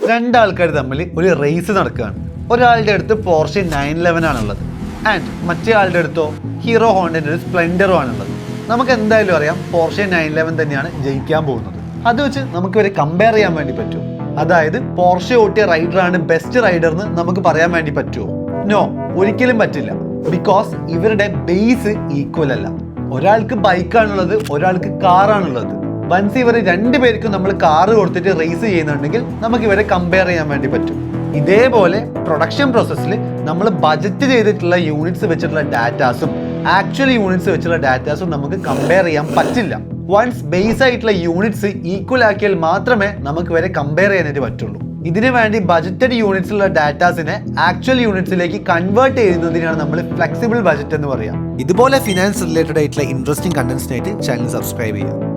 രണ്ടാൾക്കാർ തമ്മിൽ ഒരു റേസ് നടക്കുകയാണ്. ഒരാളുടെ അടുത്ത് പോർഷെ 911 ആണുള്ളത് ആൻഡ് മറ്റേ ആളുടെ അടുത്തോ ഹീറോ ഹോണ്ടൻ്റെ ഒരു സ്പ്ലെൻഡറോ ആണുള്ളത്. നമുക്ക് എന്തായാലും അറിയാം പോർഷെ 911 തന്നെയാണ് ജയിക്കാൻ പോകുന്നത്. അത് വെച്ച് നമുക്ക് ഇവരെ കമ്പയർ ചെയ്യാൻ വേണ്ടി പറ്റുമോ? അതായത് പോർഷെ ഓട്ടിയ റൈഡറാണ് ബെസ്റ്റ് റൈഡർ എന്ന് നമുക്ക് പറയാൻ വേണ്ടി പറ്റുമോ? നോ, ഒരിക്കലും പറ്റില്ല. ബിക്കോസ് ഇവരുടെ ബേസ് ഈക്വൽ അല്ല. ഒരാൾക്ക് ബൈക്കാണുള്ളത്, ഒരാൾക്ക് കാറാണുള്ളത്. വൺസ് ഇവർ രണ്ടുപേർക്കും നമ്മൾ കാറ് കൊടുത്തിട്ട് റേസ് ചെയ്യുന്നുണ്ടെങ്കിൽ നമുക്ക് ഇവരെ കമ്പയർ ചെയ്യാൻ വേണ്ടി പറ്റും. ഇതേപോലെ പ്രൊഡക്ഷൻ പ്രോസസ്സിൽ നമ്മൾ ബജറ്റ് ചെയ്തിട്ടുള്ള യൂണിറ്റ്സ് വെച്ചിട്ടുള്ള ഡാറ്റാസും ആക്ച്വൽ യൂണിറ്റ്സ് വെച്ചുള്ള ഡാറ്റാസും നമുക്ക് കമ്പയർ ചെയ്യാൻ പറ്റില്ല. വൺസ് ബേസ് ആയിട്ടുള്ള യൂണിറ്റ്സ് ഈക്വൽ ആക്കിയാൽ മാത്രമേ നമുക്ക് ഇവരെ കമ്പയർ ചെയ്യാനായിട്ട് പറ്റുള്ളൂ. ഇതിനു വേണ്ടി ബജറ്റഡ് യൂണിറ്റ്സിലുള്ള ഡാറ്റാസിനെ ആക്ച്വൽ യൂണിറ്റ്സിലേക്ക് കൺവേർട്ട് ചെയ്യുന്നതിനാണ് നമ്മൾ ഫ്ലെക്സിബിൾ ബജറ്റ് എന്ന് പറയാം. ഇതുപോലെ ഫിനാൻസ് റിലേറ്റഡ് ആയിട്ടുള്ള ഇൻട്രസ്റ്റിംഗ് കണ്ടന്റ്സിനായിട്ട് ചാനൽ സബ്സ്ക്രൈബ് ചെയ്യുക.